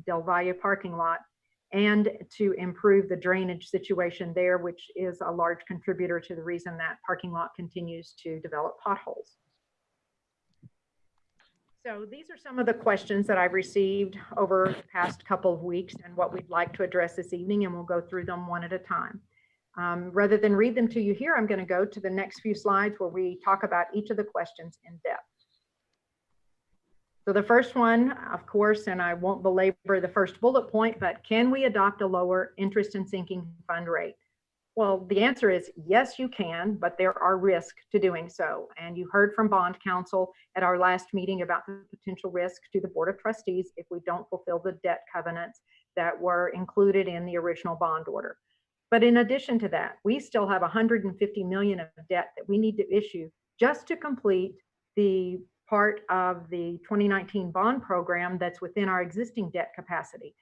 Del Valle parking lot, and to improve the drainage situation there, which is a large contributor to the reason that parking lot continues to develop potholes. So these are some of the questions that I've received over the past couple of weeks and what we'd like to address this evening, and we'll go through them one at a time. Rather than read them to you here, I'm going to go to the next few slides where we talk about each of the questions in depth. So the first one, of course, and I won't belabor the first bullet point, but can we adopt a lower interest and sinking fund rate? Well, the answer is yes, you can, but there are risks to doing so. And you heard from bond counsel at our last meeting about the potential risk to the Board of Trustees if we don't fulfill the debt covenants that were included in the original bond order. But in addition to that, we still have $150 million of debt that we need to issue just to complete the part of the 2019 bond program that's within our existing debt capacity.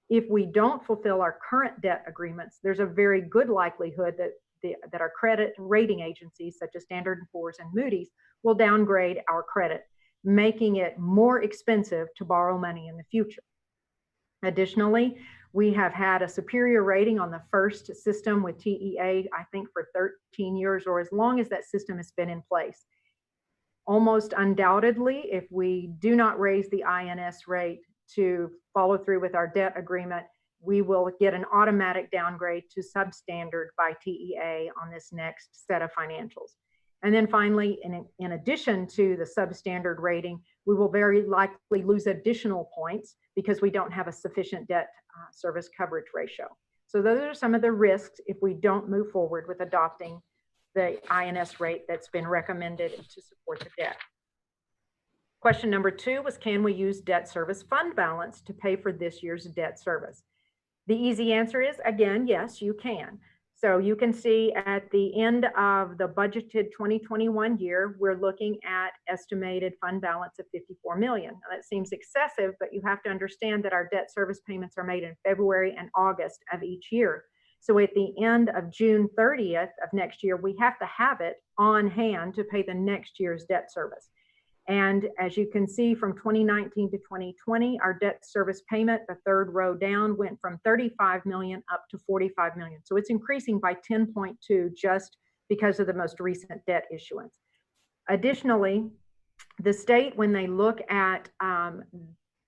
If we don't fulfill our current debt agreements, there's a very good likelihood that our credit rating agencies, such as Standard & Poor's and Moody's, will downgrade our credit, making it more expensive to borrow money in the future. Additionally, we have had a superior rating on the first system with TEA, I think for 13 years or as long as that system has been in place. Almost undoubtedly, if we do not raise the INS rate to follow through with our debt agreement, we will get an automatic downgrade to substandard by TEA on this next set of financials. And then finally, in addition to the substandard rating, we will very likely lose additional points because we don't have a sufficient debt service coverage ratio. So those are some of the risks if we don't move forward with adopting the INS rate that's been recommended to support the debt. Question number 2 was, can we use debt service fund balance to pay for this year's debt service? The easy answer is, again, yes, you can. So you can see at the end of the budgeted 2021 year, we're looking at estimated fund balance of $54 million. Now, that seems excessive, but you have to understand that our debt service payments are made in February and August of each year. So at the end of June 30th of next year, we have to have it on hand to pay the next year's debt service. And as you can see from 2019 to 2020, our debt service payment, the third row down, went from 35 million up to 45 million. So it's increasing by 10.2 just because of the most recent debt issuance. Additionally, the state, when they look at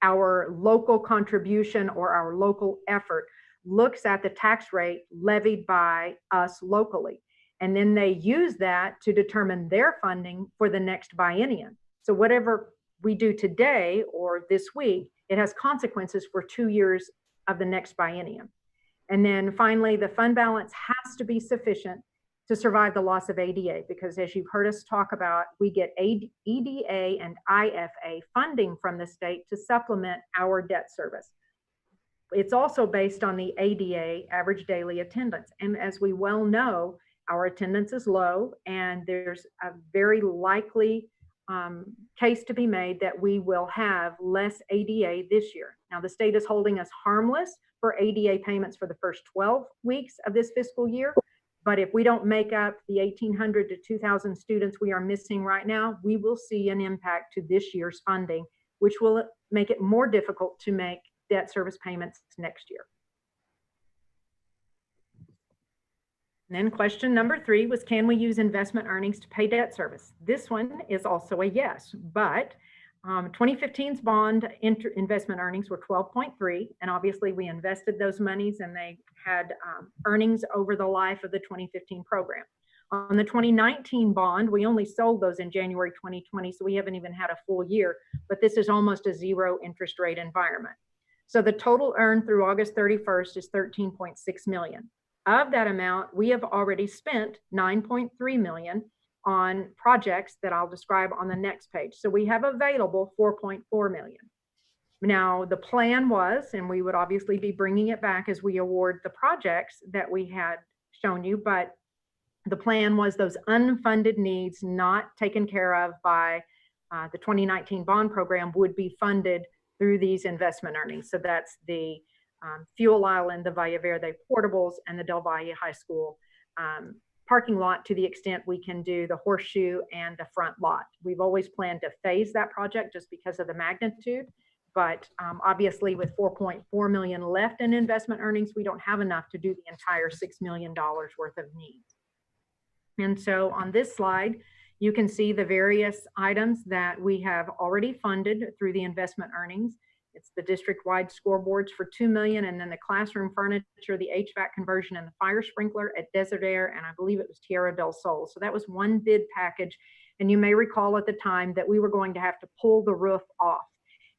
our local contribution or our local effort, looks at the tax rate levied by us locally. And then they use that to determine their funding for the next biennium. So whatever we do today or this week, it has consequences for 2 years of the next biennium. And then finally, the fund balance has to be sufficient to survive the loss of ADA, because as you've heard us talk about, we get EDA and IFA funding from the state to supplement our debt service. It's also based on the ADA, average daily attendance. And as we well know, our attendance is low, and there's a very likely case to be made that we will have less ADA this year. Now, the state is holding us harmless for ADA payments for the first 12 weeks of this fiscal year. But if we don't make up the 1,800 to 2,000 students we are missing right now, we will see an impact to this year's funding, which will make it more difficult to make debt service payments next year. And then question number 3 was, can we use investment earnings to pay debt service? This one is also a yes, but 2015's bond investment earnings were 12.3, and obviously we invested those monies and they had earnings over the life of the 2015 program. On the 2019 bond, we only sold those in January 2020, so we haven't even had a full year, but this is almost a zero interest rate environment. So the total earned through August 31st is 13.6 million. Of that amount, we have already spent 9.3 million on projects that I'll describe on the next page. So we have available 4.4 million. Now, the plan was, and we would obviously be bringing it back as we award the projects that we had shown you, but the plan was those unfunded needs not taken care of by the 2019 bond program would be funded through these investment earnings. So that's the Fuel Island, the Valle Verde portables, and the Del Valle High School parking lot, to the extent we can do the horseshoe and the front lot. We've always planned to phase that project just because of the magnitude, But obviously with 4.4 million left in investment earnings, we don't have enough to do the entire $6 million worth of needs. And so on this slide, you can see the various items that we have already funded through the investment earnings. It's the district-wide scoreboards for $2 million, and then the classroom furniture, the HVAC conversion, and the fire sprinkler at Desert Air, and I believe it was Tierra del Sol. So that was one bid package. And you may recall at the time that we were going to have to pull the roof off.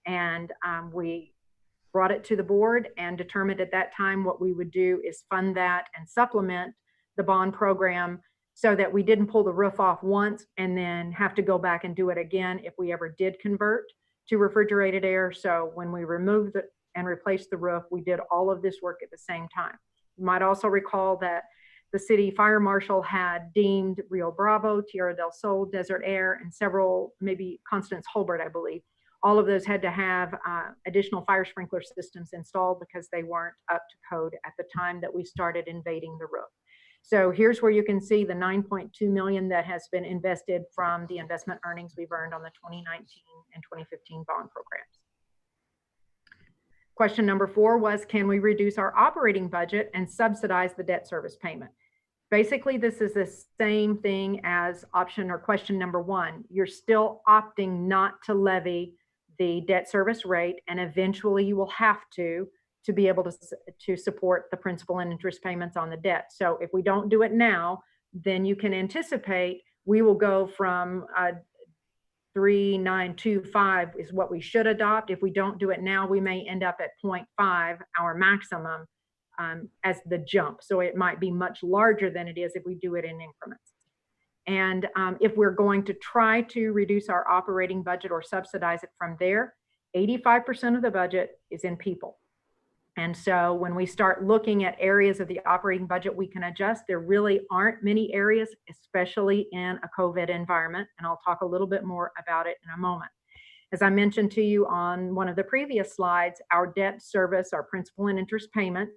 And we brought it to the board and determined at that time what we would do is fund that and supplement the bond program so that we didn't pull the roof off once and then have to go back and do it again if we ever did convert to refrigerated air. So when we removed it and replaced the roof, we did all of this work at the same time. You might also recall that the city fire marshal had deemed Rio Bravo, Tierra del Sol, Desert Air, and several, maybe Constance Holbert, I believe, all of those had to have additional fire sprinkler systems installed because they weren't up to code at the time that we started invading the roof. So here's where you can see the 9.2 million that has been invested from the investment earnings we've earned on the 2019 and 2015 bond programs. Question number 4 was, can we reduce our operating budget and subsidize the debt service payment? Basically, this is the same thing as option or question number 1. You're still opting not to levy the debt service rate, and eventually you will have to be able to support the principal and interest payments on the debt. So if we don't do it now, then you can anticipate we will go from 3.925 is what we should adopt. If we don't do it now, we may end up at 0.5, our maximum, as the jump. So it might be much larger than it is if we do it in increments. And if we're going to try to reduce our operating budget or subsidize it from there, 85% of the budget is in people. And so when we start looking at areas of the operating budget we can adjust, there really aren't many areas, especially in a COVID environment. And I'll talk a little bit more about it in a moment. As I mentioned to you on one of the previous slides, our debt service, our principal and interest payments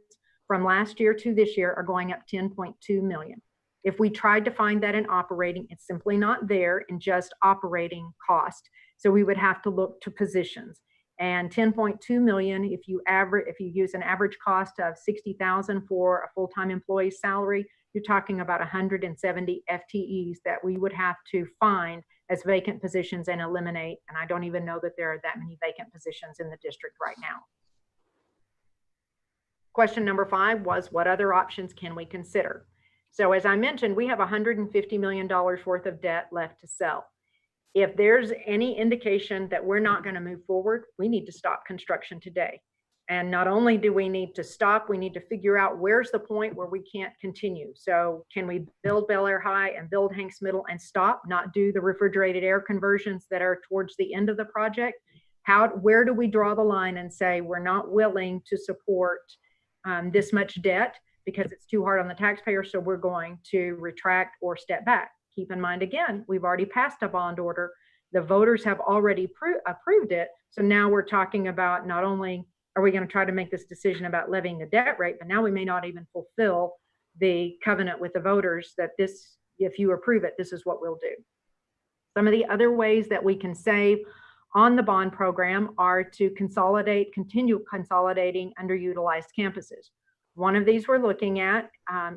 from last year to this year are going up 10.2 million. If we tried to find that in operating, it's simply not there in just operating cost. So we would have to look to positions. And 10.2 million, if you use an average cost of 60,000 for a full-time employee's salary, you're talking about 170 FTEs that we would have to find as vacant positions and eliminate. And I don't even know that there are that many vacant positions in the district right now. Question number 5 was, what other options can we consider? So as I mentioned, we have $150 million worth of debt left to sell. If there's any indication that we're not going to move forward, we need to stop construction today. And not only do we need to stop, we need to figure out where's the point where we can't continue. So can we build Bel Air High and build Hanks Middle and stop, not do the refrigerated air conversions that are towards the end of the project? Where do we draw the line and say we're not willing to support this much debt because it's too hard on the taxpayer, so we're going to retract or step back? Keep in mind, again, we've already passed a bond order. The voters have already approved it. So now we're talking about not only are we going to try to make this decision about levying the debt rate, but now we may not even fulfill the covenant with the voters that this, if you approve it, this is what we'll do. Some of the other ways that we can save on the bond program are to continue consolidating underutilized campuses. One of these we're looking at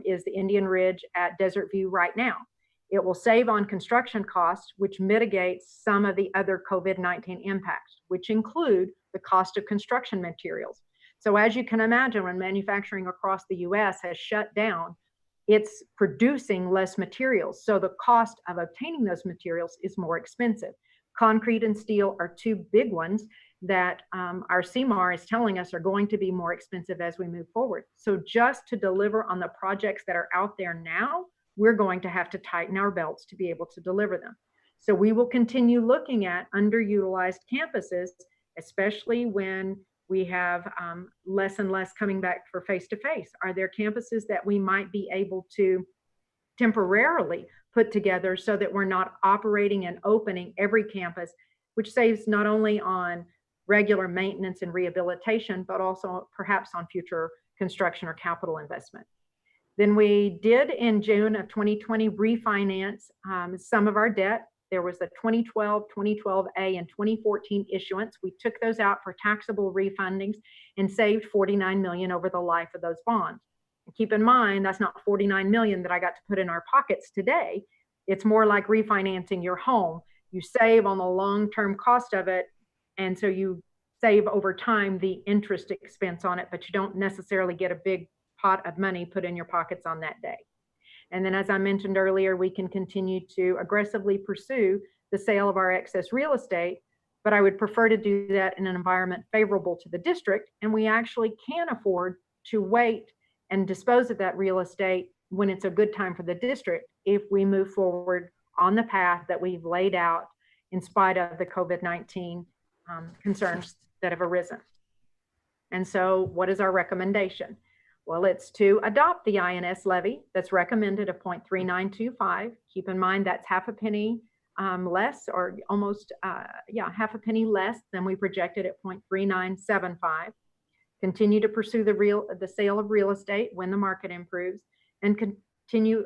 is the Indian Ridge at Desert View right now. It will save on construction costs, which mitigates some of the other COVID-19 impacts, which include the cost of construction materials. So as you can imagine, when manufacturing across the US has shut down, it's producing less materials. So the cost of obtaining those materials is more expensive. Concrete and steel are two big ones that our CMAR is telling us are going to be more expensive as we move forward. So just to deliver on the projects that are out there now, we're going to have to tighten our belts to be able to deliver them. So we will continue looking at underutilized campuses, especially when we have less and less coming back for face-to-face. Are there campuses that we might be able to temporarily put together so that we're not operating and opening every campus, which saves not only on regular maintenance and rehabilitation, but also perhaps on future construction or capital investment? Then we did in June of 2020 refinance some of our debt. There was the 2012, 2012A, and 2014 issuance. We took those out for taxable refundings and saved $49 million over the life of those bonds. And keep in mind, that's not $49 million that I got to put in our pockets today. It's more like refinancing your home. You save on the long-term cost of it, and so you save over time the interest expense on it, but you don't necessarily get a big pot of money put in your pockets on that day. And then, as I mentioned earlier, we can continue to aggressively pursue the sale of our excess real estate, but I would prefer to do that in an environment favorable to the district, and we actually can afford to wait and dispose of that real estate when it's a good time for the district if we move forward on the path that we've laid out in spite of the COVID-19 concerns that have arisen. And so what is our recommendation? Well, it's to adopt the INS levy that's recommended of 0.3925. Keep in mind that's half a penny less, or almost, half a penny less than we projected at 0.3975. Continue to pursue the sale of real estate when the market improves, and continue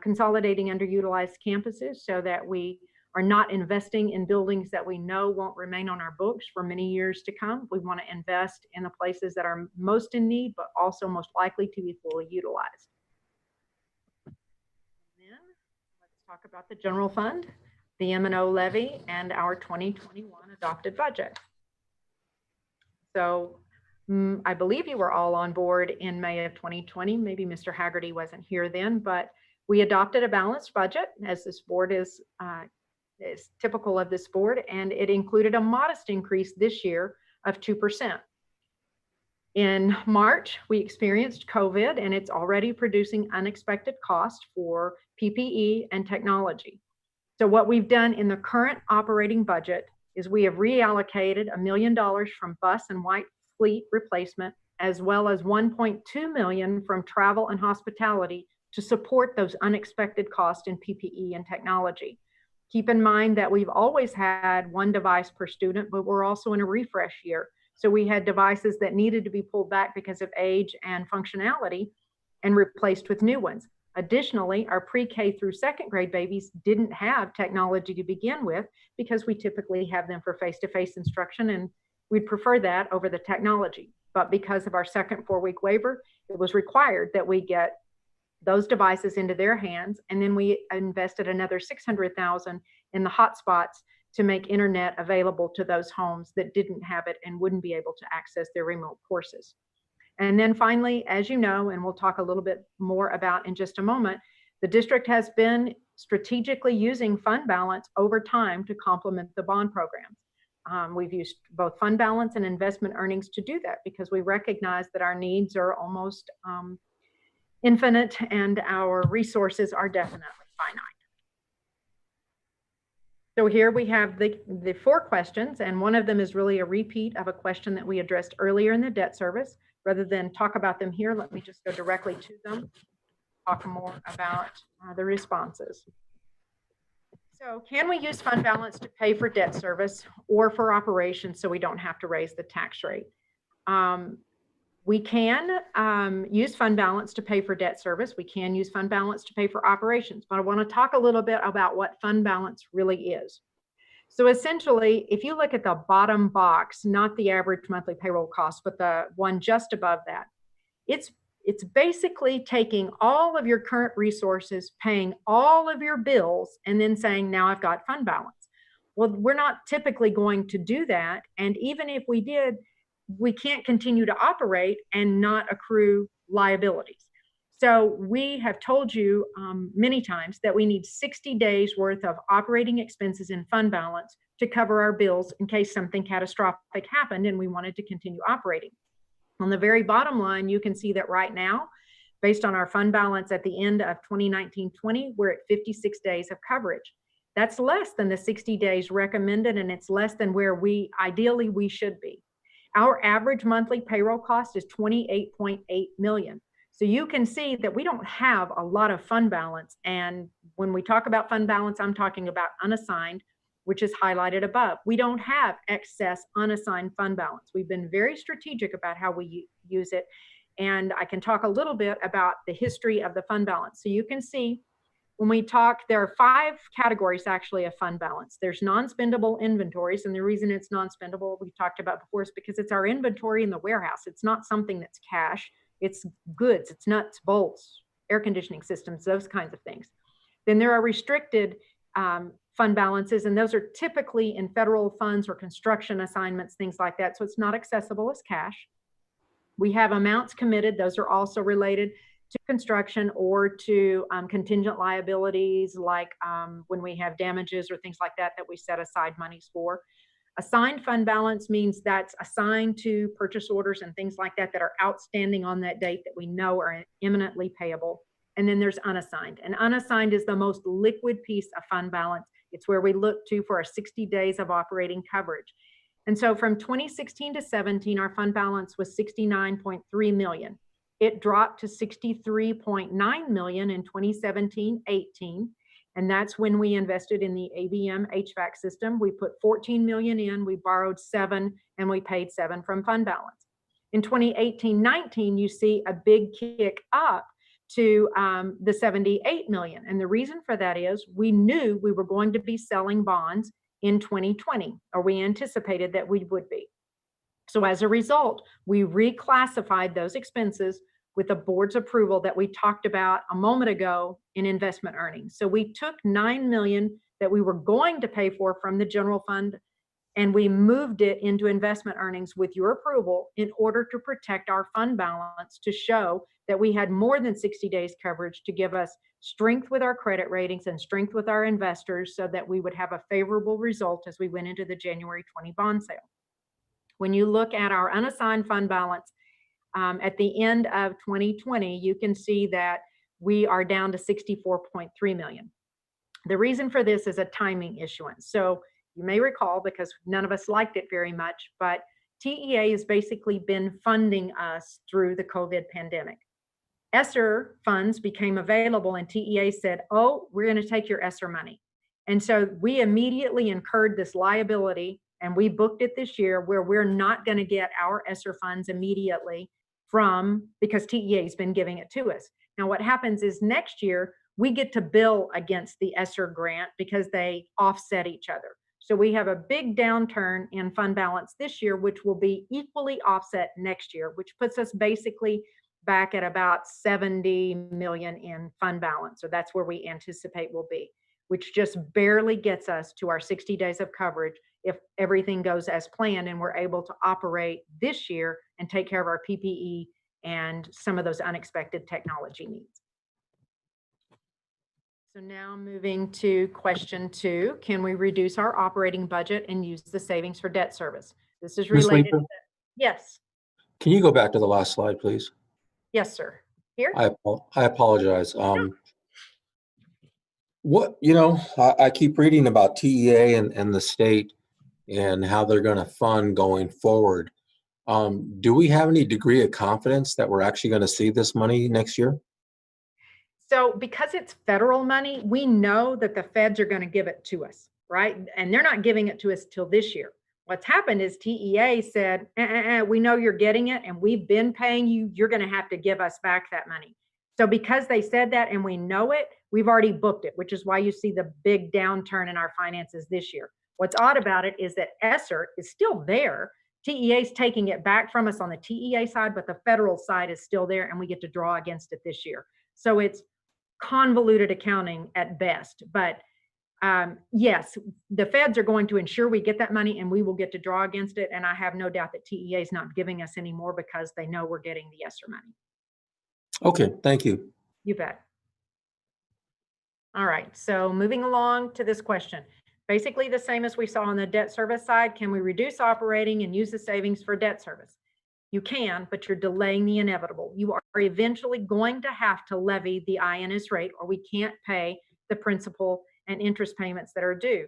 consolidating underutilized campuses so that we are not investing in buildings that we know won't remain on our books for many years to come. We want to invest in the places that are most in need, but also most likely to be fully utilized. And then let's talk about the general fund, the M&O levy, and our 2021 adopted budget. So I believe you were all on board in May of 2020. Maybe Mr. Haggerty wasn't here then, but we adopted a balanced budget, as this board is typical of this board, and it included a modest increase this year of 2%. In March, we experienced COVID, and it's already producing unexpected costs for PPE and technology. So what we've done in the current operating budget is we have reallocated $1 million from bus and white fleet replacement, as well as $1.2 million from travel and hospitality to support those unexpected costs in PPE and technology. Keep in mind that we've always had one device per student, but we're also in a refresh year. So we had devices that needed to be pulled back because of age and functionality and replaced with new ones. Additionally, our pre-K through second grade babies didn't have technology to begin with because we typically have them for face-to-face instruction, and we'd prefer that over the technology. But because of our second 4-week waiver, it was required that we get those devices into their hands. And then we invested another $600,000 in the hotspots to make internet available to those homes that didn't have it and wouldn't be able to access their remote courses. And then finally, as you know, and we'll talk a little bit more about in just a moment, the district has been strategically using fund balance over time to complement the bond programs. We've used both fund balance and investment earnings to do that because we recognize that our needs are almost infinite and our resources are definitely finite. So here we have the 4 questions, and one of them is really a repeat of a question that we addressed earlier in the debt service. Rather than talk about them here, let me just go directly to them, talk more about the responses. So can we use fund balance to pay for debt service or for operations so we don't have to raise the tax rate? We can use fund balance to pay for debt service. We can use fund balance to pay for operations, but I want to talk a little bit about what fund balance really is. So essentially, if you look at the bottom box, not the average monthly payroll cost, but the one just above that, it's basically taking all of your current resources, paying all of your bills, and then saying, now I've got fund balance. Well, we're not typically going to do that. And even if we did, we can't continue to operate and not accrue liabilities. So we have told you many times that we need 60 days worth of operating expenses in fund balance to cover our bills in case something catastrophic happened and we wanted to continue operating. On the very bottom line, you can see that right now, based on our fund balance at the end of 2019-20, we're at 56 days of coverage. That's less than the 60 days recommended, and it's less than where ideally we should be. Our average monthly payroll cost is $28.8 million. So you can see that we don't have a lot of fund balance. And when we talk about fund balance, I'm talking about unassigned, which is highlighted above. We don't have excess unassigned fund balance. We've been very strategic about how we use it. And I can talk a little bit about the history of the fund balance. So you can see when we talk, there are 5 categories actually of fund balance. There's non-spendable inventories, and the reason it's non-spendable, we talked about before, is because it's our inventory in the warehouse. It's not something that's cash. It's goods, it's nuts, bolts, air conditioning systems, those kinds of things. Then there are restricted fund balances, and those are typically in federal funds or construction assignments, things like that. So it's not accessible as cash. We have amounts committed. Those are also related to construction or to contingent liabilities, like when we have damages or things like that, that we set aside monies for. Assigned fund balance means that's assigned to purchase orders and things like that that are outstanding on that date that we know are imminently payable. And then there's unassigned. And unassigned is the most liquid piece of fund balance. It's where we look to for our 60 days of operating coverage. And so from 2016 to 17, our fund balance was 69.3 million. It dropped to 63.9 million in 2017-18. And that's when we invested in the ABM HVAC system. We put 14 million in, we borrowed 7, and we paid 7 from fund balance. In 2018-19, you see a big kick up to the 78 million. And the reason for that is we knew we were going to be selling bonds in 2020, or we anticipated that we would be. So as a result, we reclassified those expenses with the board's approval that we talked about a moment ago in investment earnings. So we took 9 million that we were going to pay for from the general fund, and we moved it into investment earnings with your approval in order to protect our fund balance, to show that we had more than 60 days coverage, to give us strength with our credit ratings and strength with our investors, so that we would have a favorable result as we went into the January 20 bond sale. When you look at our unassigned fund balance at the end of 2020, you can see that we are down to 64.3 million. The reason for this is a timing issuance. So you may recall, because none of us liked it very much, but TEA has basically been funding us through the COVID pandemic. ESSER funds became available, and TEA said, oh, we're going to take your ESSER money. And so we immediately incurred this liability, and we booked it this year, where we're not going to get our ESSER funds immediately because TEA has been giving it to us. Now, what happens is next year, we get to bill against the ESSER grant because they offset each other. So we have a big downturn in fund balance this year, which will be equally offset next year, which puts us basically back at about 70 million in fund balance. So that's where we anticipate we'll be, which just barely gets us to our 60 days of coverage if everything goes as planned and we're able to operate this year and take care of our PPE and some of those unexpected technology needs. So now moving to question 2, can we reduce our operating budget and use the savings for debt service? This is related to, yes. Can you go back to the last slide, please? Yes, sir. Here? I apologize. I keep reading about TEA and the state and how they're going to fund going forward. Do we have any degree of confidence that we're actually going to see this money next year? So because it's federal money, we know that the feds are going to give it to us, right? And they're not giving it to us till this year. What's happened is TEA said, we know you're getting it and we've been paying you. You're going to have to give us back that money. So because they said that and we know it, we've already booked it, which is why you see the big downturn in our finances this year. What's odd about it is that ESSER is still there. TEA is taking it back from us on the TEA side, but the federal side is still there and we get to draw against it this year. So it's convoluted accounting at best, but yes, the feds are going to ensure we get that money and we will get to draw against it. And I have no doubt that TEA is not giving us any more because they know we're getting the ESSER money. Okay, thank you. You bet. All right, so moving along to this question. Basically the same as we saw on the debt service side. Can we reduce operating and use the savings for debt service? You can, but you're delaying the inevitable. You are eventually going to have to levy the INS rate, or we can't pay the principal and interest payments that are due.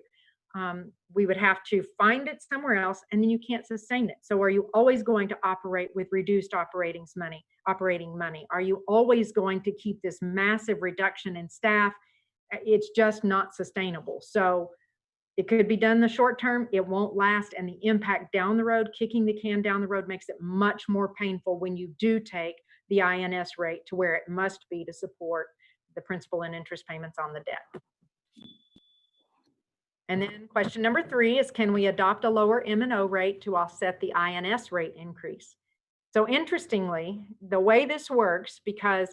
We would have to find it somewhere else, and then you can't sustain it. So are you always going to operate with reduced operating money? Are you always going to keep this massive reduction in staff? It's just not sustainable. So it could be done in the short term. It won't last. And the impact down the road, kicking the can down the road, makes it much more painful when you do take the INS rate to where it must be to support the principal and interest payments on the debt. And then question number 3 is, can we adopt a lower M&O rate to offset the INS rate increase? So interestingly, the way this works, because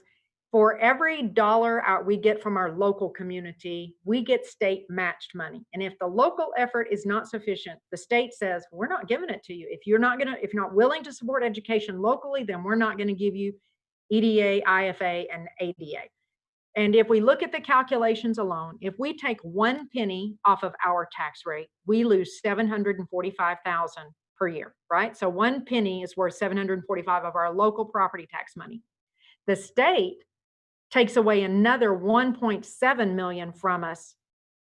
for every dollar out we get from our local community, we get state matched money. And if the local effort is not sufficient, the state says, we're not giving it to you. If you're not willing to support education locally, then we're not going to give you EDA, IFA, and ADA. And if we look at the calculations alone, if we take 1 penny off of our tax rate, we lose $745,000 per year, right? So 1 penny is worth $745 of our local property tax money. The state takes away another $1.7 million from us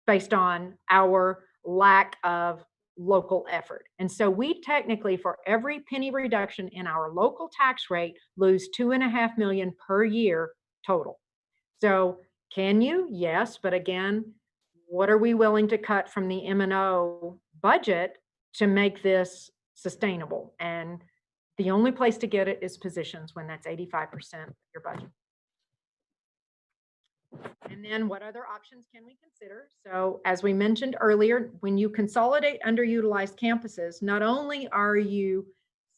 based on our lack of local effort. And so we technically, for every penny reduction in our local tax rate, lose $2.5 million per year total. So can you? Yes, but again, what are we willing to cut from the M&O budget to make this sustainable? And the only place to get it is positions, when that's 85% of your budget. And then what other options can we consider? So as we mentioned earlier, when you consolidate underutilized campuses, not only are you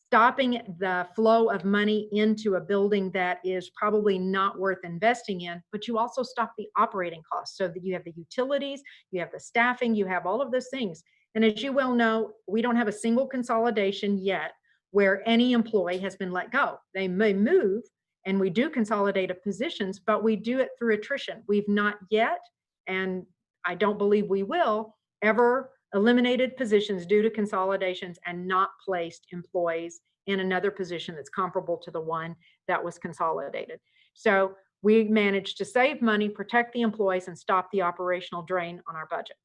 stopping the flow of money into a building that is probably not worth investing in, but you also stop the operating costs, so that you have the utilities, you have the staffing, you have all of those things. And as you well know, we don't have a single consolidation yet where any employee has been let go. They may move, and we do consolidate of positions, but we do it through attrition. We've not yet, and I don't believe we will, ever eliminated positions due to consolidations and not placed employees in another position that's comparable to the one that was consolidated. So we managed to save money, protect the employees, and stop the operational drain on our budget.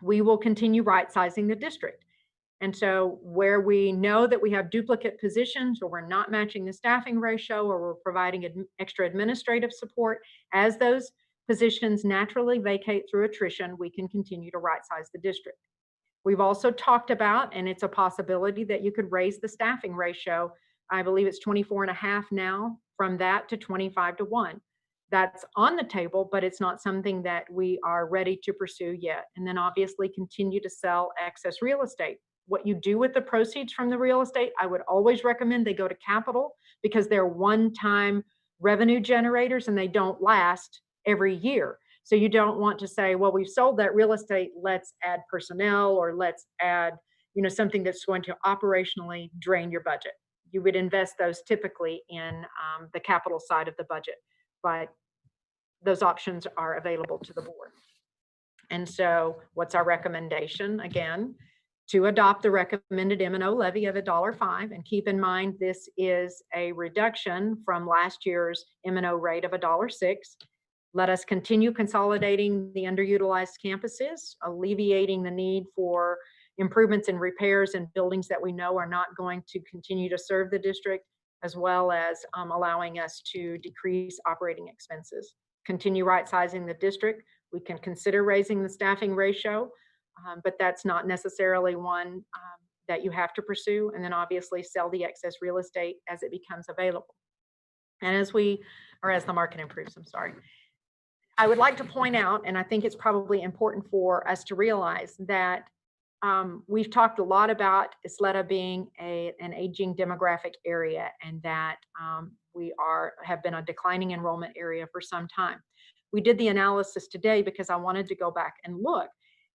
We will continue right-sizing the district. And so where we know that we have duplicate positions, or we're not matching the staffing ratio, or we're providing extra administrative support, as those positions naturally vacate through attrition, we can continue to right-size the district. We've also talked about, and it's a possibility, that you could raise the staffing ratio. I believe it's 24.5 now, from that to 25:1. That's on the table, but it's not something that we are ready to pursue yet. And then obviously continue to sell excess real estate. What you do with the proceeds from the real estate, I would always recommend they go to capital, because they're one-time revenue generators and they don't last every year. So you don't want to say, well, we've sold that real estate, let's add personnel, or let's add, something that's going to operationally drain your budget. You would invest those typically in the capital side of the budget, but those options are available to the board. And so what's our recommendation? Again, to adopt the recommended M&O levy of $1.05, and keep in mind this is a reduction from last year's M&O rate of $1.06. Let us continue consolidating the underutilized campuses, alleviating the need for improvements and repairs in buildings that we know are not going to continue to serve the district, as well as allowing us to decrease operating expenses. Continue right-sizing the district. We can consider raising the staffing ratio, but that's not necessarily one that you have to pursue. And then obviously sell the excess real estate as it becomes available. And as the market improves, I'm sorry. I would like to point out, and I think it's probably important for us to realize, that we've talked a lot about Ysleta being an aging demographic area, and that we have been a declining enrollment area for some time. We did the analysis today because I wanted to go back and look.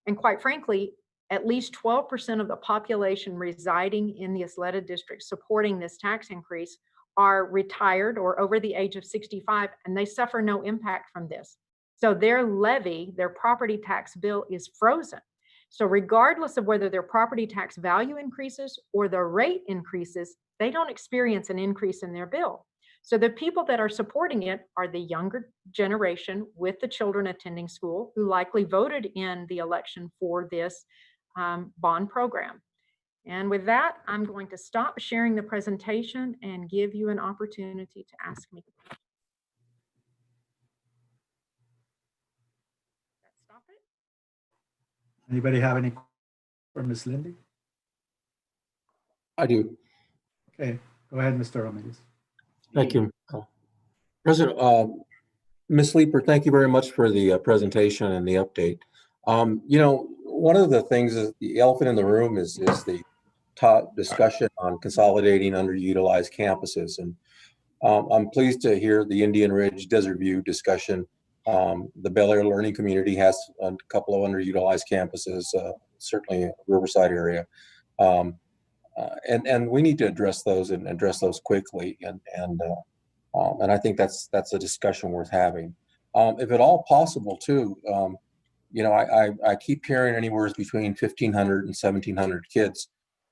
And quite frankly, at least 12% of the population residing in the Ysleta district supporting this tax increase are retired or over the age of 65, and they suffer no impact from this. So their levy, their property tax bill, is frozen. So regardless of whether their property tax value increases or the rate increases, they don't experience an increase in their bill. So the people that are supporting it are the younger generation with the children attending school, who likely voted in the election for this bond program. And with that, I'm going to stop sharing the presentation and give you an opportunity to ask me. Stop it. Anybody have any for Ms. Lindy? I do. Okay, go ahead, Mr. Ramirez. Thank you. President, Ms. Leeper, thank you very much for the presentation and the update. One of the things is the elephant in the room is the top discussion on consolidating underutilized campuses. And I'm pleased to hear the Indian Ridge Desert View discussion. The Bel Air Learning Community has a couple of underutilized campuses, certainly Riverside area. And we need to address those and address those quickly. And I think that's a discussion worth having. If at all possible, too, I keep hearing anywhere between 1,500 and 1,700 kids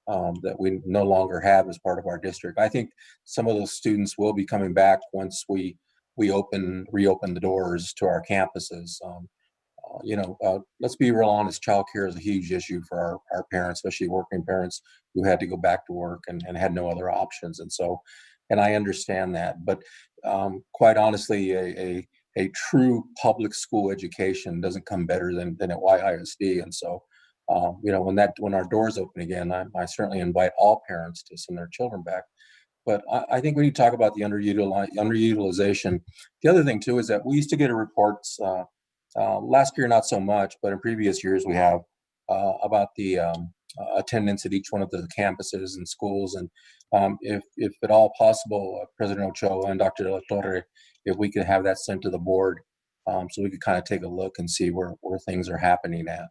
that we no longer have as part of our district. I think some of those students will be coming back once we reopen the doors to our campuses. Let's be real honest, childcare is a huge issue for our parents, especially working parents who had to go back to work and had no other options. And I understand that, but quite honestly, a true public school education doesn't come better than at YISD. And so, when our doors open again, I certainly invite all parents to send their children back. But I think we need to talk about the underutilization. The other thing too is that we used to get reports last year, not so much, but in previous years we have about the attendance at each one of the campuses and schools. And if at all possible, President Ochoa and Dr. De La Torre, if we could have that sent to the board, so we could kind of take a look and see where things are happening at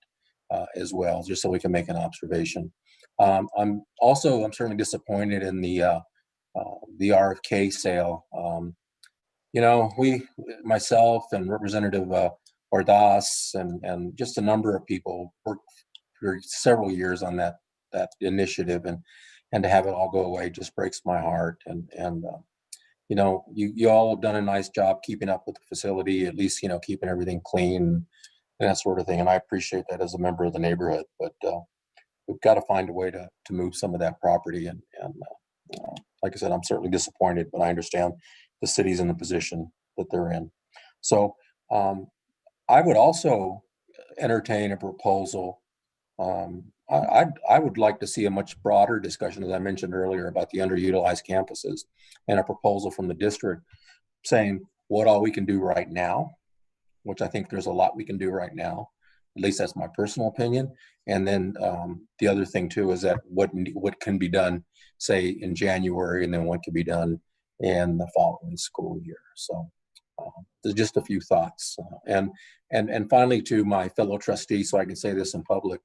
as well, just so we can make an observation. I'm certainly disappointed in the RFK sale. Myself and Representative Ordaz and just a number of people worked for several years on that initiative, and to have it all go away just breaks my heart. You all have done a nice job keeping up with the facility, at least keeping everything clean and that sort of thing, and I appreciate that as a member of the neighborhood. But we've got to find a way to move some of that property, and like I said, I'm certainly disappointed, but I understand the city's in the position that they're in. So I would also entertain a proposal. I would like to see a much broader discussion, as I mentioned earlier, about the underutilized campuses, and a proposal from the district saying what all we can do right now, which I think there's a lot we can do right now. At least that's my personal opinion. And then the other thing too is that what can be done, say in January, and then what can be done in the following school year. So there's just a few thoughts. And finally, to my fellow trustees, so I can say this in public,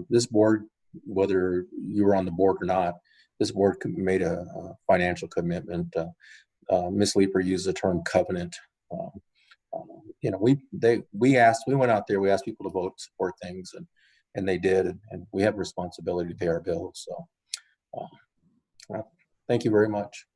this board, whether you were on the board or not, this board made a financial commitment. Ms. Leeper used the term covenant. We went out there, we asked people to vote, support things, and they did, and we have a responsibility to pay our bills. So thank you very much.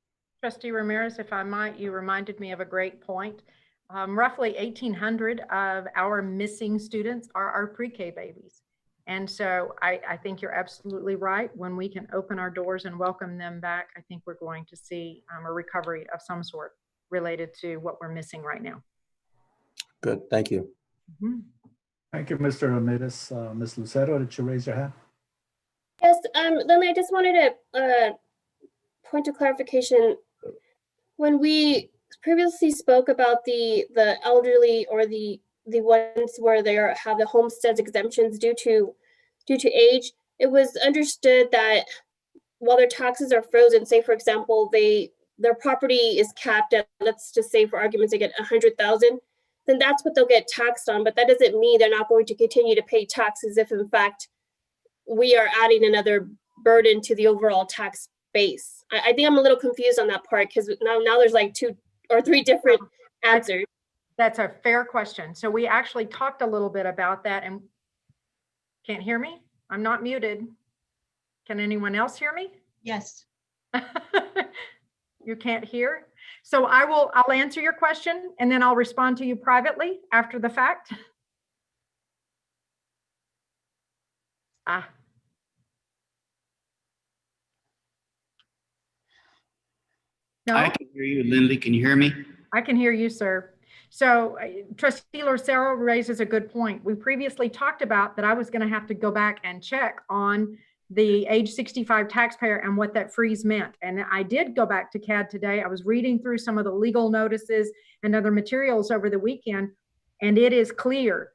Trustee Ramirez, if I might, you reminded me of a great point. Roughly 1,800 of our missing students are our pre-K babies. And so I think you're absolutely right. When we can open our doors and welcome them back, I think we're going to see a recovery of some sort related to what we're missing right now. Good, thank you. Mm-hmm. Thank you, Mr. Ramirez. Ms. Lucero, did you raise your hand? Yes, then I just wanted to point of clarification. When we previously spoke about the elderly or the ones where they have the homestead exemptions due to age, it was understood that while their taxes are frozen, say for example, their property is capped at, let's just say for argument's sake, at 100,000, then that's what they'll get taxed on. But that doesn't mean they're not going to continue to pay taxes if in fact we are adding another burden to the overall tax base. I think I'm a little confused on that part, because now there's like 2 or 3 different answers. That's a fair question. So we actually talked a little bit about that. And can't hear me? I'm not muted. Can anyone else hear me? Yes. You can't hear? So I'll answer your question, and then I'll respond to you privately after the fact. No? I can hear you, Lindley. Can you hear me? I can hear you, sir. So Trustee Lucero raises a good point. We previously talked about that I was going to have to go back and check on the age 65 taxpayer and what that freeze meant. And I did go back to CAD today. I was reading through some of the legal notices and other materials over the weekend, and it is clear,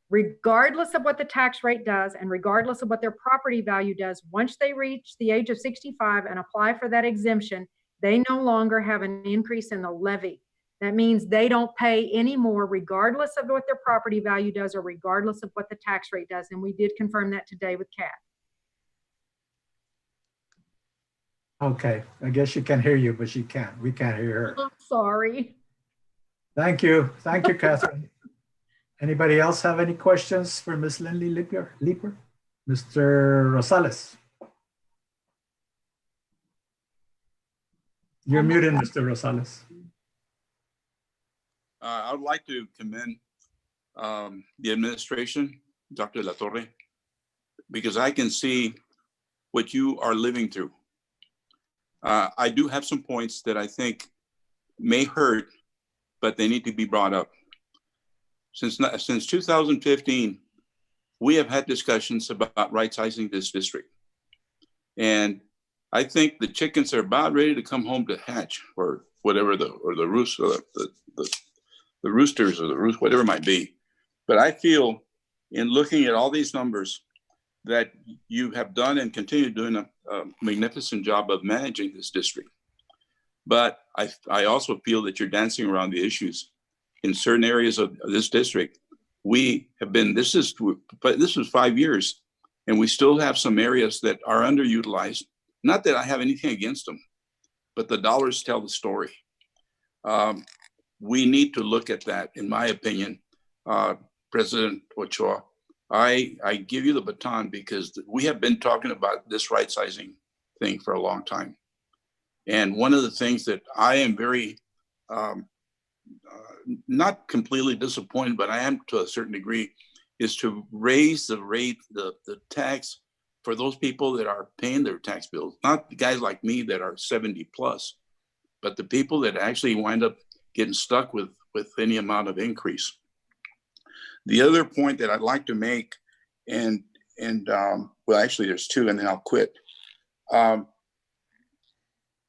regardless of what the tax rate does and regardless of what their property value does, once they reach the age of 65 and apply for that exemption, they no longer have an increase in the levy. That means they don't pay any more regardless of what their property value does or regardless of what the tax rate does. And we did confirm that today with CAD. Okay, I guess she can hear you, but she can't. We can't hear her. I'm sorry. Thank you. Thank you, Catherine. Anybody else have any questions for Ms. Lindley Leeper? Mr. Rosales. You're muted, Mr. Rosales. I would like to commend the administration, Dr. La Torre, because I can see what you are living through. I do have some points that I think may hurt, but they need to be brought up. Since 2015, we have had discussions about right-sizing this district. And I think the chickens are about ready to come home to hatch, or whatever, the roosters or the roost, whatever it might be. But I feel, in looking at all these numbers, that you have done and continue doing a magnificent job of managing this district. But I also feel that you're dancing around the issues. In certain areas of this district, we have been, this was 5 years, and we still have some areas that are underutilized. Not that I have anything against them, but the dollars tell the story. We need to look at that, in my opinion. President Ochoa, I give you the baton because we have been talking about this right-sizing thing for a long time. And one of the things that I am very, not completely disappointed, but I am to a certain degree, is to raise the rate, the tax for those people that are paying their tax bills. Not the guys like me that are 70 plus, but the people that actually wind up getting stuck with any amount of increase. The other point that I'd like to make, and well, actually there's two, and then I'll quit. As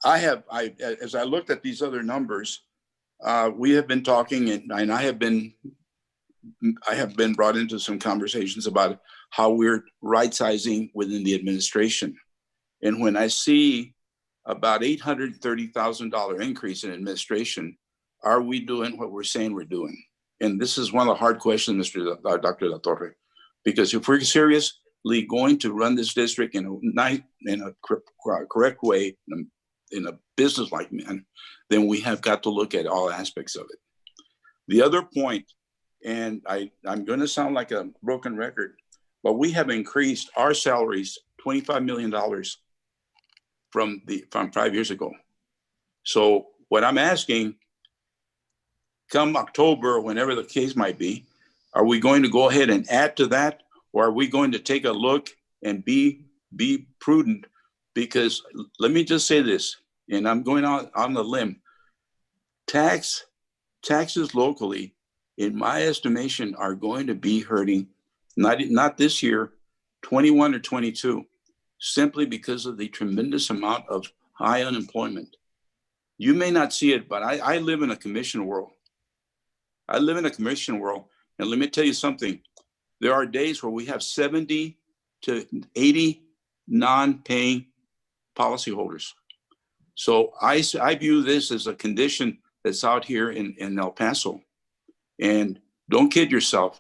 I looked at these other numbers, we have been talking, and I have been brought into some conversations about how we're right-sizing within the administration. And when I see about $830,000 increase in administration, are we doing what we're saying we're doing? And this is one of the hard questions, Dr. La Torre, because if we're seriously going to run this district in a correct way, in a business-like manner, then we have got to look at all aspects of it. The other point, and I'm going to sound like a broken record, but we have increased our salaries $25 million from 5 years ago. So what I'm asking, come October, whenever the case might be, are we going to go ahead and add to that, or are we going to take a look and be prudent? Because let me just say this, and I'm going on the limb. Taxes locally, in my estimation, are going to be hurting, not this year, 21 or 22, simply because of the tremendous amount of high unemployment. You may not see it, but I live in a commission world. And let me tell you something. There are days where we have 70 to 80 non-paying policyholders. So I view this as a condition that's out here in El Paso. And don't kid yourself.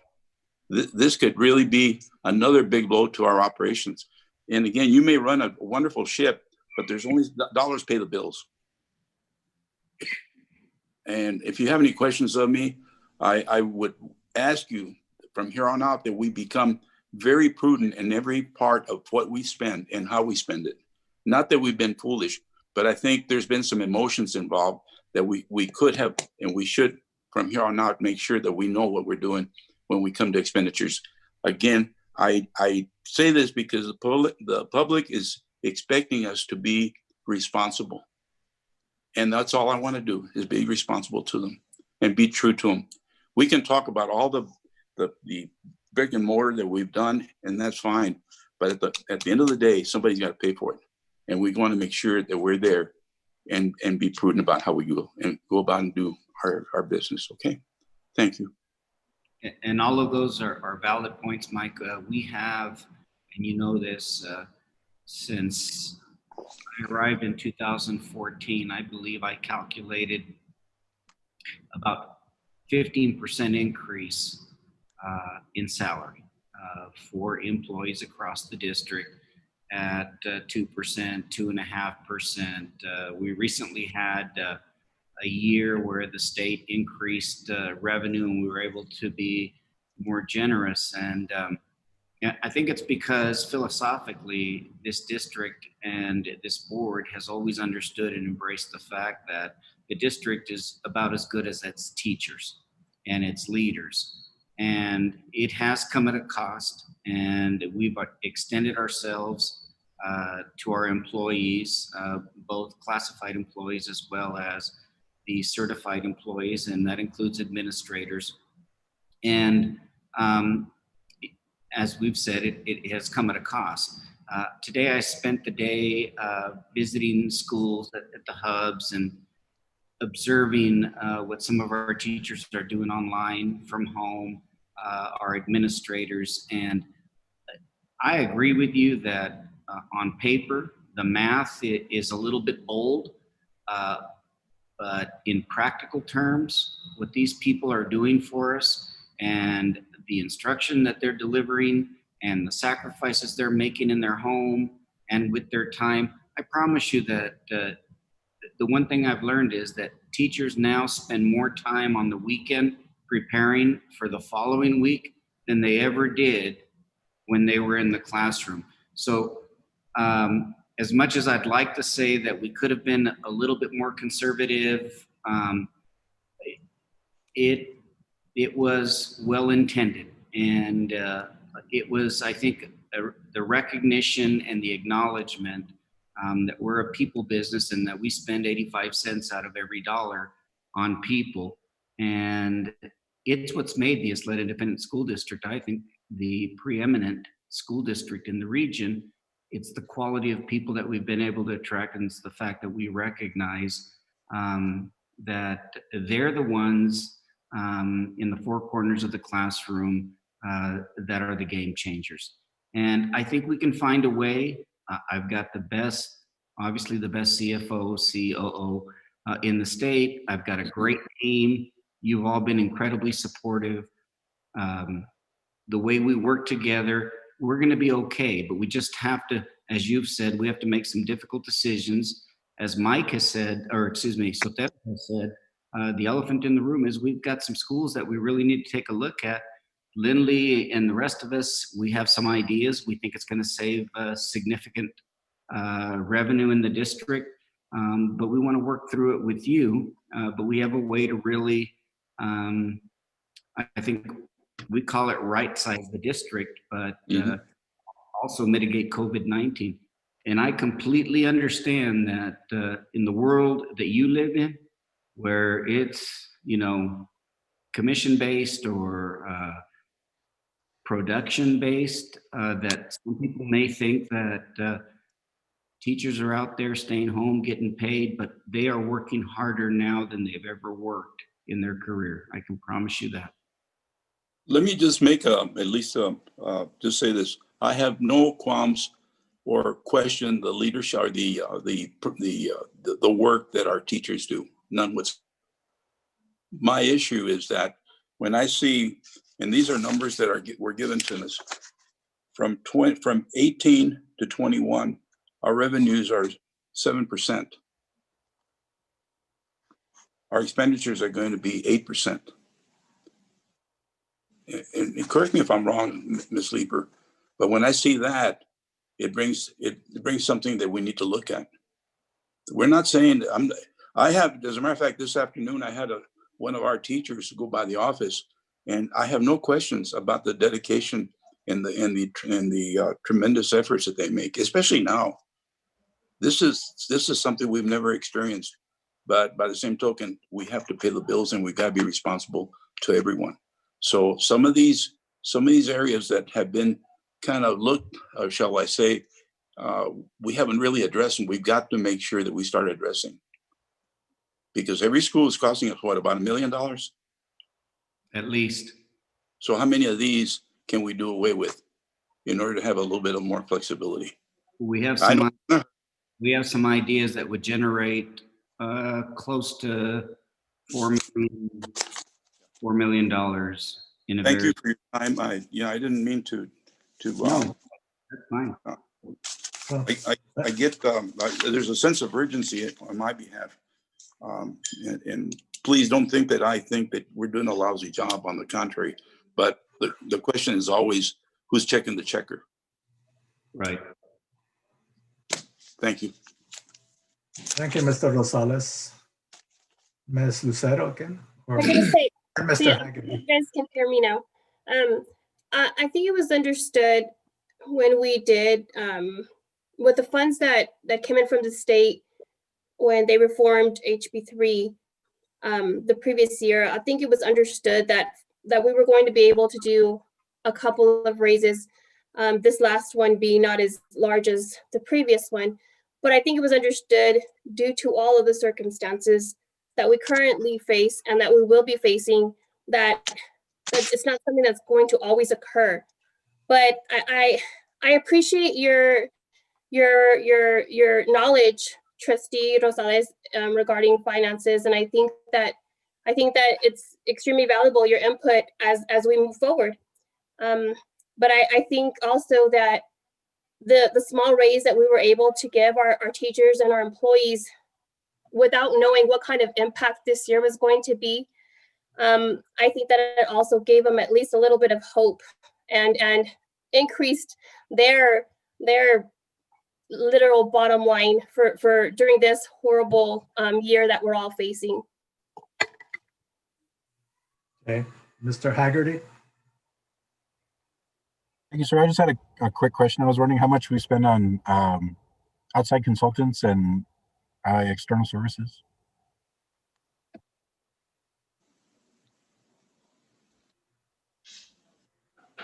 This could really be another big blow to our operations. And again, you may run a wonderful ship, but there's only dollars pay the bills. And if you have any questions of me, I would ask you from here on out that we become very prudent in every part of what we spend and how we spend it. Not that we've been foolish, but I think there's been some emotions involved that we could have, and we should from here on out make sure that we know what we're doing when we come to expenditures. Again, I say this because the public is expecting us to be responsible. And that's all I want to do, is be responsible to them and be true to them. We can talk about all the brick and mortar that we've done, and that's fine. But at the end of the day, somebody's got to pay for it. And we want to make sure that we're there and be prudent about how we go about and do our business. Okay. Thank you. And all of those are valid points, Mike. We have, and you know this, since I arrived in 2014, I believe I calculated about 15% increase in salary for employees across the district at 2%, 2.5%. We recently had a year where the state increased revenue and we were able to be more generous. And I think it's because philosophically, this district and this board has always understood and embraced the fact that the district is about as good as its teachers and its leaders. And it has come at a cost, and we've extended ourselves to our employees, both classified employees as well as the certified employees, and that includes administrators. And as we've said, it has come at a cost. Today I spent the day visiting schools at the hubs and observing what some of our teachers are doing online from home, our administrators. And I agree with you that on paper, the math is a little bit bold, but in practical terms, what these people are doing for us and the instruction that they're delivering and the sacrifices they're making in their home and with their time, I promise you that the one thing I've learned is that teachers now spend more time on the weekend preparing for the following week than they ever did when they were in the classroom. So as much as I'd like to say that we could have been a little bit more conservative, it was well intended, and it was, I think, the recognition and the acknowledgement that we're a people business and that we spend 85 cents out of every dollar on people. And it's what's made the Ysleta Independent School District, I think, the preeminent school district in the region. It's the quality of people that we've been able to attract, and it's the fact that we recognize that they're the ones in the four corners of the classroom that are the game changers. And I think we can find a way. I've got the best, obviously the best CFO, COO in the state. I've got a great team. You've all been incredibly supportive. The way we work together, we're going to be okay, but we just have to, as you've said, we have to make some difficult decisions. As Mike has said, or excuse me, Ysleta has said, the elephant in the room is we've got some schools that we really need to take a look at. Lindley and the rest of us, we have some ideas. We think it's going to save significant revenue in the district, but we want to work through it with you. But we have a way to really, I think we call it right size the district, but also mitigate COVID-19. And I completely understand that in the world that you live in, where it's, you know, commission-based or production-based, that some people may think that teachers are out there staying home getting paid, but they are working harder now than they've ever worked in their career. I can promise you that. Let me just make at least just say this. I have no qualms or question the leadership or the work that our teachers do. None whatsoever. My issue is that when I see, and these are numbers that were given to us from 18 to 21, our revenues are 7%. Our expenditures are going to be 8%. And correct me if I'm wrong, Ms. Leeper, but when I see that, it brings something that we need to look at. We're not saying I have, as a matter of fact, this afternoon I had one of our teachers go by the office, and I have no questions about the dedication and the tremendous efforts that they make, especially now. This is something we've never experienced, but by the same token, we have to pay the bills and we got to be responsible to everyone. So some of these areas that have been kind of looked, shall I say, we haven't really addressed, and we've got to make sure that we start addressing. Because every school is costing us, what, about $1 million? At least. So how many of these can we do away with in order to have a little bit of more flexibility? We have I some, know. we have some ideas that would generate close to $4 million in a Thank very. you for your time. I didn't mean to. No, that's fine. I get, there's a sense of urgency on my behalf. And please don't think that I think that we're doing a lousy job. On the contrary, but the question is always, who's checking the checker? Right. Thank you. Thank you, Mr. Rosales. Ms. Lucero again? Or I was gonna say, Mr. yeah, Haggerty? you guys can hear me now. I think it was understood when we did, with the funds that came in from the state when they reformed HB3 the previous year. I think it was understood that we were going to be able to do a couple of raises, this last one being not as large as the previous one. But I think it was understood, due to all of the circumstances that we currently face and that we will be facing, that it's not something that's going to always occur. But I appreciate your knowledge, Trustee Rosales, regarding finances, and I think that it's extremely valuable, your input as we move forward. But I think also that the small raise that we were able to give our teachers and our employees without knowing what kind of impact this year was going to be, I think that it also gave them at least a little bit of hope and increased their literal bottom line for during this horrible year that we're all facing. Okay, Mr. Haggerty? Thank you, sir. I just had a quick question. I was wondering how much we spend on outside consultants and external services.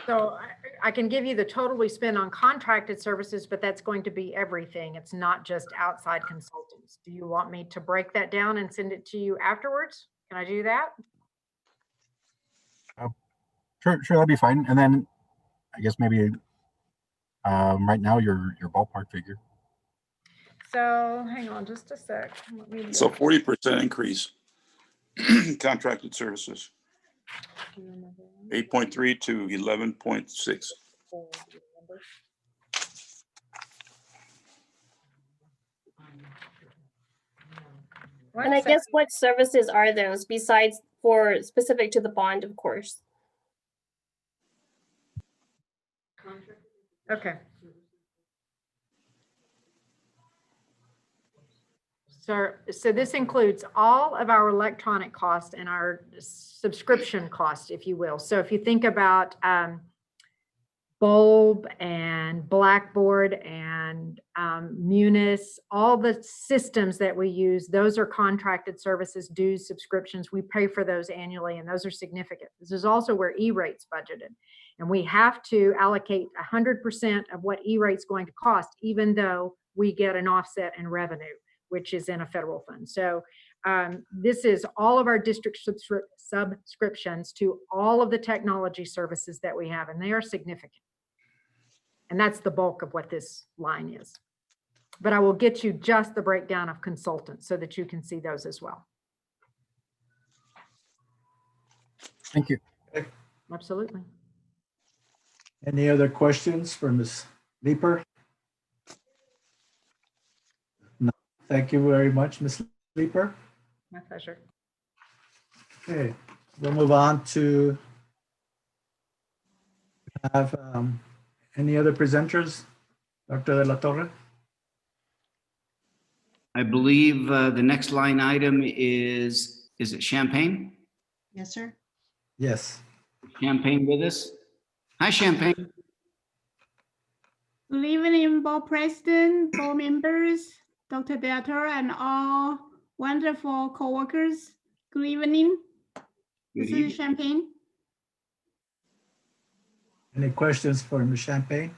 So I can give you the total we spend on contracted services, but that's going to be everything. It's not just outside consultants. Do you want me to break that down and send it to you afterwards? Can I do that? Sure, that'd be fine. And then I guess maybe right now your ballpark figure. So hang on just a sec. Let me So 40% increase, contracted services, 8.3 to 11.6. And I guess what services are those besides for specific to the bond, of course? Okay. So this includes all of our electronic costs and our subscription cost, if you will. So if you think about Bulb and Blackboard and Munis, all the systems that we use, those are contracted services, dues, subscriptions. We pay for those annually, and those are significant. This is also where E-rate's budgeted. And we have to allocate 100% of what E-rate's going to cost, even though we get an offset in revenue, which is in a federal fund. So this is all of our district subscriptions to all of the technology services that we have, and they are significant. And that's the bulk of what this line is. But I will get you just the breakdown of consultants so that you can see those as well. Thank you. Absolutely. Any other questions for Ms. Leeper? No. Thank you very much, Ms. Leeper. My pleasure. Okay, we'll move on to have any other presenters? Dr. De La Torre? I believe the next line item is it Champagne? Yes, sir. Yes. Champagne with us? Hi, Champagne. Good evening, board president, board members, Dr. De La Torre, and all wonderful co-workers. Good evening. This is Champagne. Any questions for Ms. Champagne?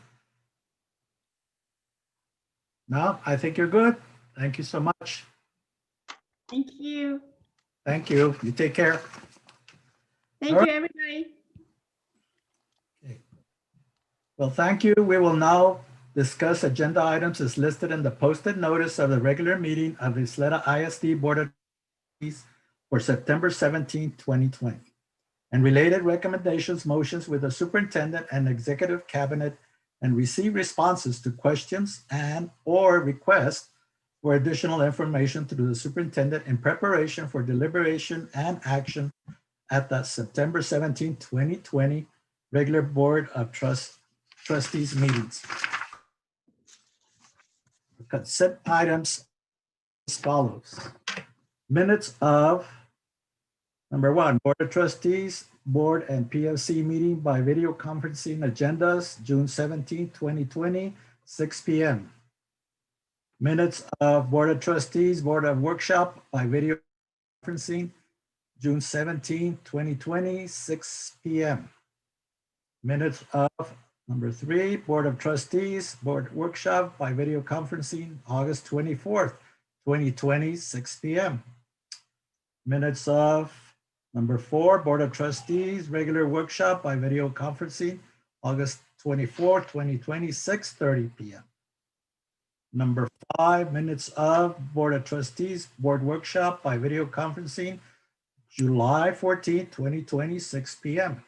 No, I think you're good. Thank you so much. Thank you. Thank you. You take care. Thank All you, everybody. Well, thank you. We will now discuss agenda items as listed in the posted notice of the regular meeting of the Ysleta ISD Board of Trustees for September 17, 2020, and related recommendations, motions with the superintendent and executive cabinet, and receive responses to questions and or requests for additional information through the superintendent in preparation for deliberation and action at the September 17, 2020 regular Board of Trustees meetings. The consent items as follows. Minutes of number 1, Board of Trustees, Board and PFC meeting by video conferencing agendas, June 17, 2020, 6 p.m. Minutes of Board of Trustees, Board of Workshop by video conferencing, June 17, 2020, 6 p.m. Minutes of number 3, Board of Trustees, Board Workshop by video conferencing, August 24th, 2020, 6 p.m. Minutes of number 4, Board of Trustees, regular workshop by video conferencing, August 24th, 2020, 6:30 p.m. Number 5, minutes of Board of Trustees, Board Workshop by video conferencing, July 14th, 2020, 6 p.m.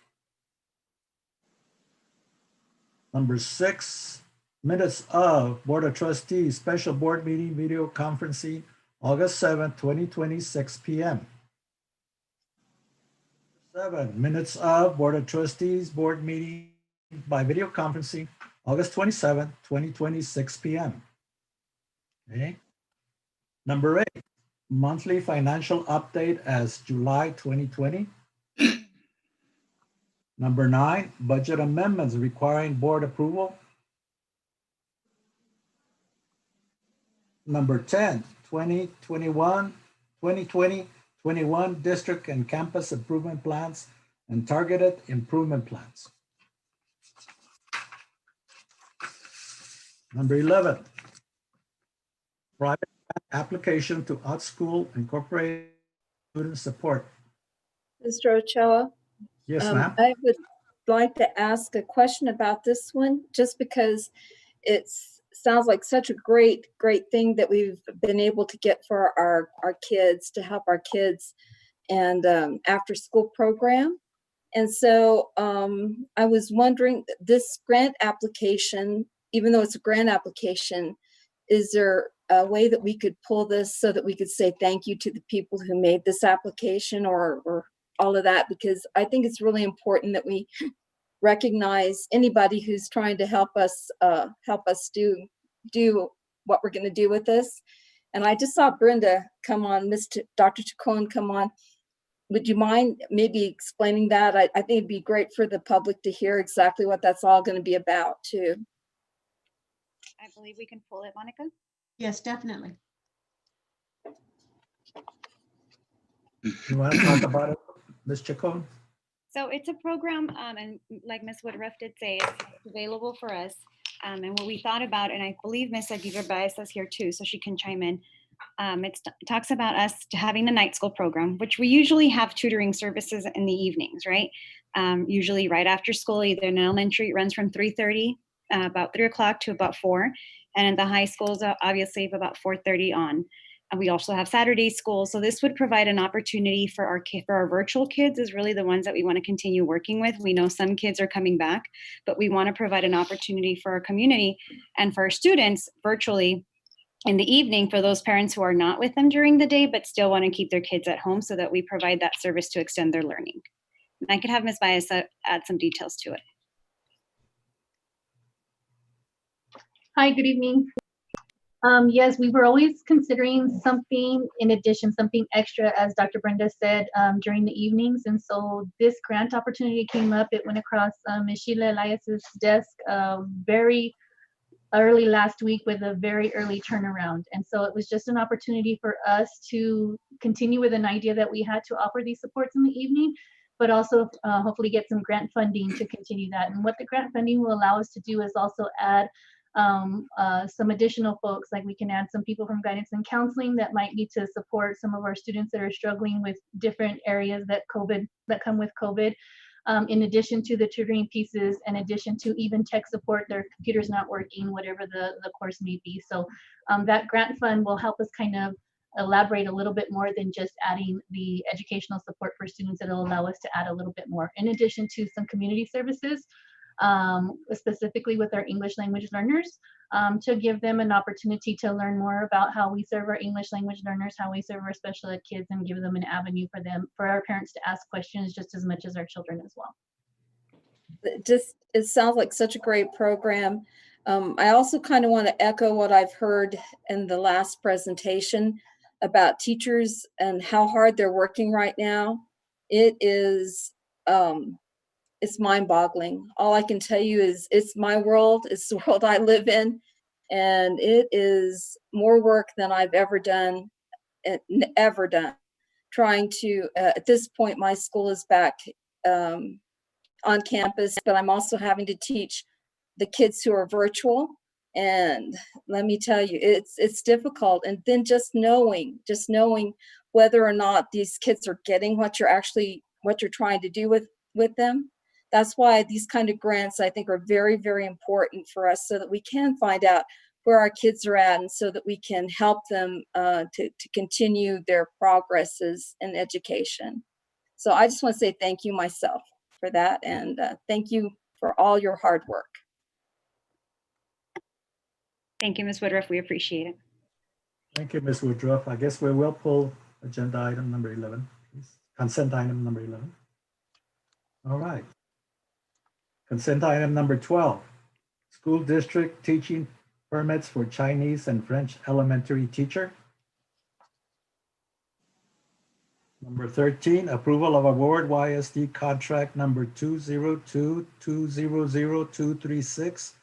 Number 6, minutes of Board of Trustees, Special Board Meeting video conferencing, August 7th, 2020, 6 p.m. 7, minutes of Board of Trustees, Board Meeting by video conferencing, August 27th, 2020, 6 p.m. Okay. Number 8, monthly financial update as July 2020. Number 9, budget amendments requiring board approval. Number 10, 2020-21 district and campus improvement plans and targeted improvement plans. Number 11, private application to OutSchool Incorporated student support. Mr. Ochoa, Yes, ma'am. I would like to ask a question about this one, just because it sounds like such a great thing that we've been able to get for our kids, to help our kids and after school program. And so I was wondering, this grant application, even though it's a grant application, is there a way that we could pull this so that we could say thank you to the people who made this application or all of that? Because I think it's really important that we recognize anybody who's trying to help us do what we're going to do with this. And I just saw Brenda come on, Dr. Chacon come on. Would you mind maybe explaining that? I think it'd be great for the public to hear exactly what that's all going to be about too. I believe we can pull it, Monica. Yes, definitely. You want to talk about it, Ms. Chacon? So it's a program, and like Ms. Woodruff did say, it's available for us. And what we thought about, and I believe Ms. Aguirre Baez is here too, so she can chime in. It talks about us having the night school program, which we usually have tutoring services in the evenings, right? Usually right after school, either in elementary, it runs from 3:30, about 3 o'clock to about 4. And in the high schools, obviously, about 4:30 on. And we also have Saturday school. So this would provide an opportunity for our virtual kids is really the ones that we want to continue working with. We know some kids are coming back, but we want to provide an opportunity for our community and for our students virtually in the evening for those parents who are not with them during the day, but still want to keep their kids at home so that we provide that service to extend their learning. And I could have Ms. Baez add some details to it. Hi, good evening. Yes, we were always considering something in addition, something extra, as Dr. Brenda said, during the evenings. And so this grant opportunity came up. It went across Ms. Sheila Elias's desk very early last week with a very early turnaround. And so it was just an opportunity for us to continue with an idea that we had to offer these supports in the evening, but also hopefully get some grant funding to continue that. And what the grant funding will allow us to do is also add some additional folks, like we can add some people from guidance and counseling that might need to support some of our students that are struggling with different areas that come with COVID. In addition to the tutoring pieces, in addition to even tech support, their computer's not working, whatever the course may be. So that grant fund will help us kind of elaborate a little bit more than just adding the educational support for students. It'll allow us to add a little bit more, in addition to some community services, specifically with our English language learners, to give them an opportunity to learn more about how we serve our English language learners, how we serve our special ed kids, and give them an avenue for our parents to ask questions just as much as our children as well. It sounds like such a great program. I also kind of want to echo what I've heard in the last presentation about teachers and how hard they're working right now. It is, it's mind-boggling. All I can tell you is it's my world, it's the world I live in, and it is more work than I've ever done, trying to, at this point, my school is back on campus, but I'm also having to teach the kids who are virtual. And let me tell you, it's difficult. And then just knowing whether or not these kids are getting what you're trying to do with them. That's why these kind of grants, I think, are very, very important for us, so that we can find out where our kids are at, and so that we can help them to continue their progresses in education. So I just want to say thank you myself for that, and thank you for all your hard work. Thank you, Ms. Woodruff. We appreciate it. Thank you, Ms. Woodruff. I guess we will pull agenda item number 11, please. Consent item number 11. All right. Consent item number 12, school district teaching permits for Chinese and French elementary teacher. Number 13, approval of award YSD contract number 202200236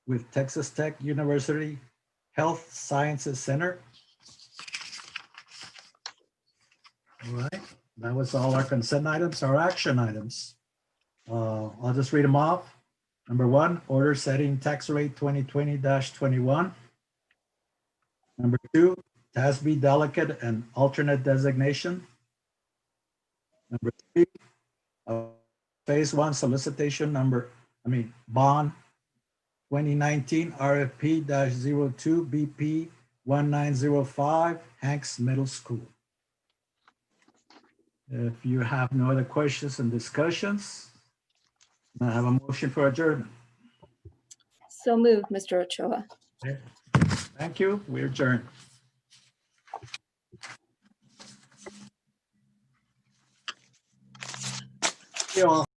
with Texas Tech University Health Sciences Center. All right, that was all our consent items. Our action items. I'll just read them off. Number 1, order setting tax rate 2020-21. Number 2, TASB delegate and alternate designation. Number 3, phase 1 solicitation bond 2019 RFP-02 BP 1905 Hanks Middle School. If you have no other questions and discussions, I have a motion for adjournment. So moved, Mr. Ochoa. Okay. Thank you. We adjourn. You all.